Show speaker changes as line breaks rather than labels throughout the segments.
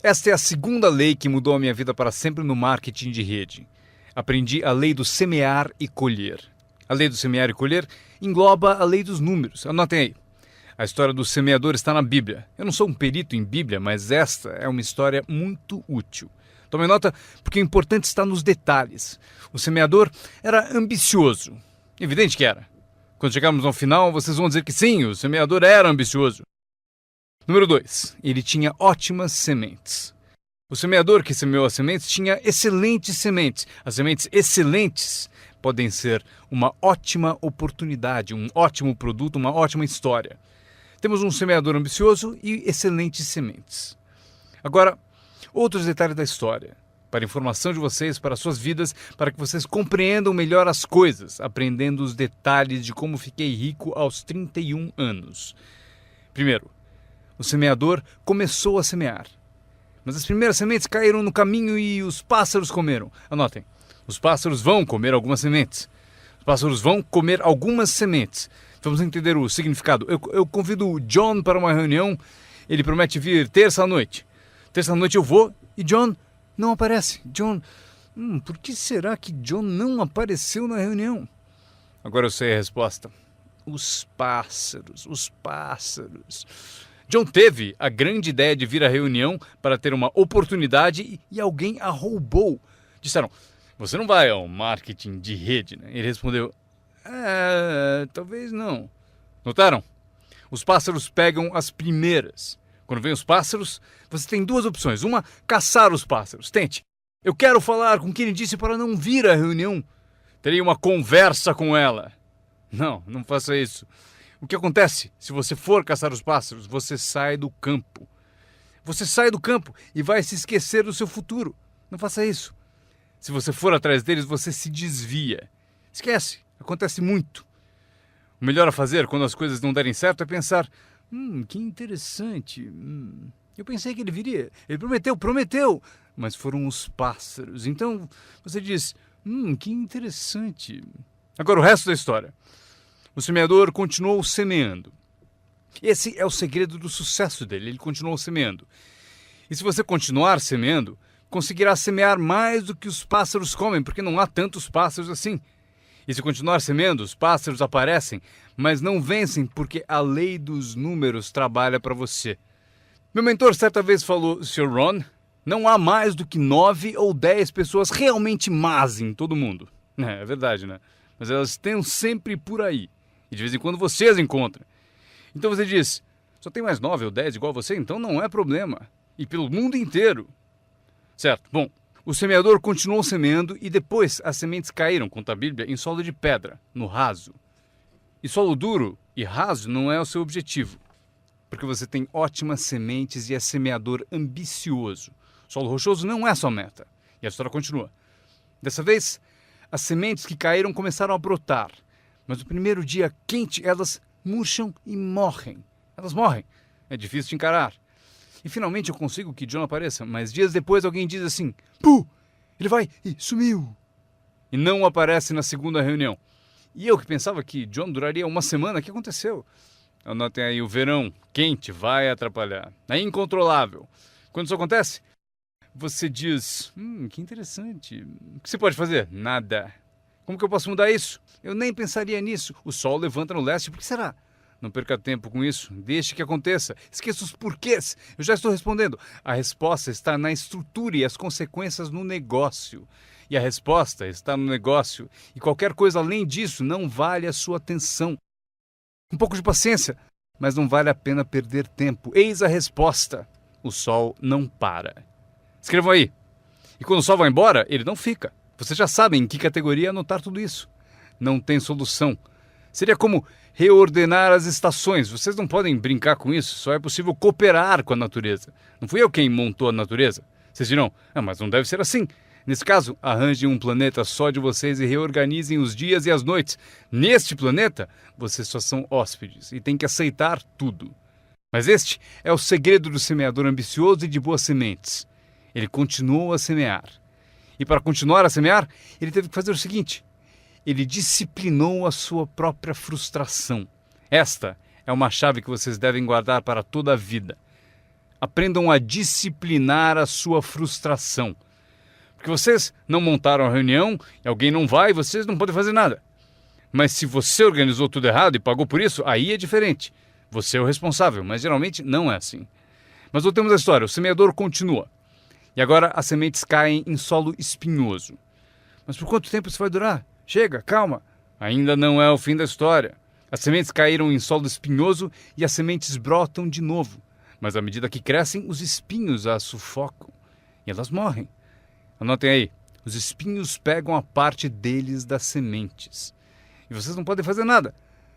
Esta é a segunda lei que mudou a minha vida para sempre no marketing de rede. Aprendi a lei do semear e colher. A lei do semear e colher engloba a lei dos números. Anotem aí. A história do semeador está na Bíblia. Eu não sou um perito em Bíblia, mas esta é uma história muito útil. Tome nota, porque o importante está nos detalhes. O semeador era ambicioso. Evidente que era. Quando chegarmos ao final, vocês vão dizer que sim, o semeador era ambicioso. Número 2. Ele tinha ótimas sementes. O semeador que semeou as sementes tinha excelentes sementes. As sementes excelentes podem ser uma ótima oportunidade, um ótimo produto, uma ótima história. Temos um semeador ambicioso e excelentes sementes. Agora, outros detalhes da história, para informação de vocês, para suas vidas, para que vocês compreendam melhor as coisas, aprendendo os detalhes de como fiquei rico aos 31 anos. Primeiro, o semeador começou a semear. Mas as primeiras sementes caíram no caminho e os pássaros comeram. Anotem, os pássaros vão comer algumas sementes. Os pássaros vão comer algumas sementes. Vamos entender o significado. Eu convido o John para uma reunião. Ele promete vir terça-noite. Terça-noite eu vou e John não aparece. John, por que será que John não apareceu na reunião? Agora eu sei a resposta. Os pássaros. John teve a grande ideia de vir à reunião para ter uma oportunidade e alguém a roubou. Disseram, você não vai ao marketing de rede, né? Ele respondeu, talvez não. Notaram? Os pássaros pegam as primeiras. Quando vem os pássaros, você tem duas opções. Uma, caçar os pássaros. Tente. Eu quero falar com quem disse para não vir à reunião. Terei uma conversa com ela. Não faça isso. O que acontece? Se você for caçar os pássaros, você sai do campo. Você sai do campo e vai se esquecer do seu futuro. Não faça isso. Se você for atrás deles, você se desvia. Esquece. Acontece muito. O melhor a fazer quando as coisas não derem certo é pensar, que interessante. Eu pensei que ele viria. Ele prometeu. Mas foram os pássaros. Então você diz, que interessante. Agora o resto da história. O semeador continuou semeando. Esse é o segredo do sucesso dele. Ele continuou semeando. E se você continuar semeando, conseguirá semear mais do que os pássaros comem, porque não há tantos pássaros assim. E se continuar semeando, os pássaros aparecem, mas não vencem porque a lei dos números trabalha para você. Meu mentor certa vez falou, Sr. Ron, não há mais do que 9 ou 10 pessoas realmente más em todo mundo. É verdade, né? Mas elas estão sempre por aí. E de vez em quando você as encontra. Então você diz, só tem mais 9 ou 10 igual a você, então não é problema. E pelo mundo inteiro. Certo, bom, o semeador continuou semeando e depois as sementes caíram, conta a Bíblia, em solo de pedra, no raso. E solo duro e raso não é o seu objetivo. Porque você tem ótimas sementes e é semeador ambicioso. Solo rochoso não é sua meta. E a história continua. Dessa vez, as sementes que caíram começaram a brotar. Mas no primeiro dia quente, elas murcham e morrem. Elas morrem. É difícil de encarar. E finalmente eu consigo que John apareça, mas dias depois alguém diz assim, Puh! Ele vai e sumiu. E não aparece na segunda reunião. E eu que pensava que John duraria uma semana, o que aconteceu? Anotem aí, o verão quente vai atrapalhar. É incontrolável. Quando isso acontece, você diz, que interessante. O que você pode fazer? Nada. Como que eu posso mudar isso? Eu nem pensaria nisso. O sol levanta no leste, por que será? Não perca tempo com isso, deixe que aconteça. Esqueça os porquês. Eu já estou respondendo. A resposta está na estrutura e as consequências no negócio. E a resposta está no negócio. E qualquer coisa além disso não vale a sua atenção. Um pouco de paciência, mas não vale a pena perder tempo. Eis a resposta. O sol não para. Escrevam aí. E quando o sol vai embora, ele não fica. Vocês já sabem em que categoria anotar tudo isso. Não tem solução. Seria como reordenar as estações. Vocês não podem brincar com isso. Só é possível cooperar com a natureza. Não fui eu quem montou a natureza. Vocês dirão, mas não deve ser assim. Nesse caso, arranjem um planeta só de vocês e reorganizem os dias e as noites. Neste planeta, vocês só são hóspedes e têm que aceitar tudo. Mas este é o segredo do semeador ambicioso e de boas sementes. Ele continuou a semear. E para continuar a semear, ele teve que fazer o seguinte. Ele disciplinou a sua própria frustração. Esta é uma chave que vocês devem guardar para toda a vida. aprendam a disciplinar a sua frustração. Porque vocês não montaram a reunião e alguém não vai, vocês não podem fazer nada. Mas se você organizou tudo errado e pagou por isso, aí é diferente. Você é o responsável, mas geralmente não é assim. Mas voltemos à história. O semeador continua. E agora as sementes caem em solo espinhoso. Mas por quanto tempo isso vai durar? Chega, calma. Ainda não é o fim da história. As sementes caíram em solo espinhoso e as sementes brotam de novo. Mas à medida que crescem, os espinhos as sufocam. E elas morrem. Anotem aí. Os espinhos pegam a parte deles das sementes. E vocês não podem fazer nada.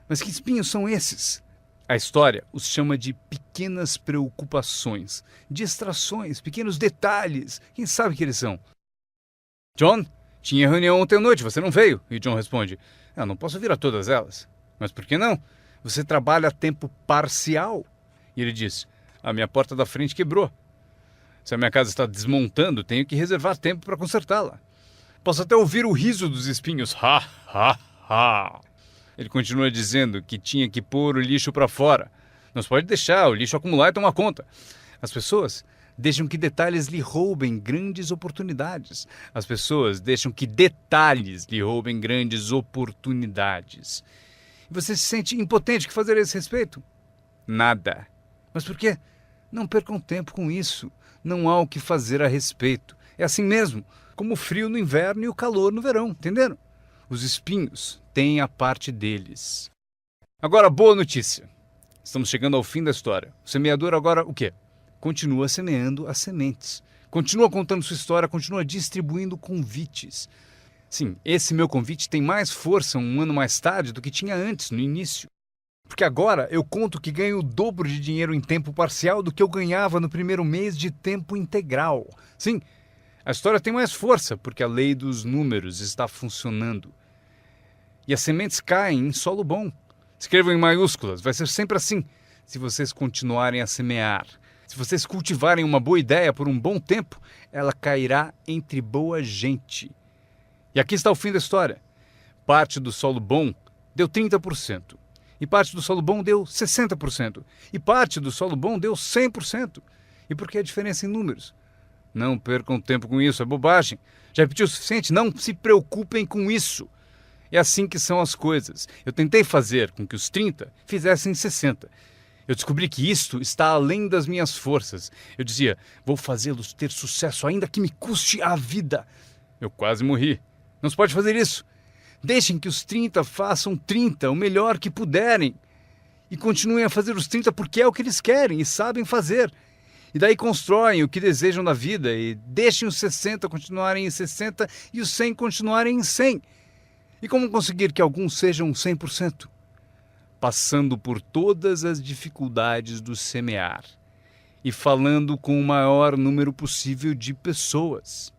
Mas que espinhos são esses? A história os chama de pequenas preocupações, distrações, pequenos detalhes. Quem sabe que eles são? John, tinha reunião ontem à noite, você não veio. E John responde, não posso vir a todas elas. Mas por que não? Você trabalha a tempo parcial. E ele diz, a minha porta da frente quebrou. Se a minha casa está desmontando, tenho que reservar tempo para consertá-la. Posso até ouvir o riso dos espinhos. Ha, ha, ha. Ele continua dizendo que tinha que pôr o lixo para fora. Não se pode deixar o lixo acumular e tomar conta. As pessoas deixam que detalhes lhe roubem grandes oportunidades. As pessoas deixam que detalhes lhe roubem grandes oportunidades. E você se sente impotente. O que fazer a esse respeito? Nada. Mas por quê? Não percam tempo com isso. Não há o que fazer a respeito. É assim mesmo, como o frio no inverno e o calor no verão, entenderam? Os espinhos têm a parte deles. Agora, boa notícia. Estamos chegando ao fim da história. O semeador agora o quê? Continua semeando as sementes. Continua contando sua história, continua distribuindo convites. Sim, esse meu convite tem mais força um ano mais tarde do que tinha antes, no início. Porque agora eu conto que ganho o dobro de dinheiro em tempo parcial do que eu ganhava no primeiro mês de tempo integral. Sim, a história tem mais força porque a lei dos números está funcionando. E as sementes caem em solo bom. Escrevam em maiúsculas, vai ser sempre assim se vocês continuarem a semear. Se vocês cultivarem uma boa ideia por um bom tempo, ela cairá entre boa gente. E aqui está o fim da história. Parte do solo bom deu 30%. E parte do solo bom deu 60%. E parte do solo bom deu 100%. E por que a diferença em números? Não percam tempo com isso, é bobagem. Já repeti o suficiente? Não se preocupem com isso. É assim que são as coisas. Eu tentei fazer com que os 30 fizessem 60. Eu descobri que isto está além das minhas forças. Eu dizia, vou fazê-los ter sucesso, ainda que me custe a vida. Eu quase morri. Não se pode fazer isso. Deixem que os 30 façam 30, o melhor que puderem. E continuem a fazer os 30 porque é o que eles querem e sabem fazer. E daí constroem o que desejam na vida e deixem os 60 continuarem em 60 e os 100 continuarem em 100. E como conseguir que alguns sejam 100%? Passando por todas as dificuldades do semear e falando com o maior número possível de pessoas.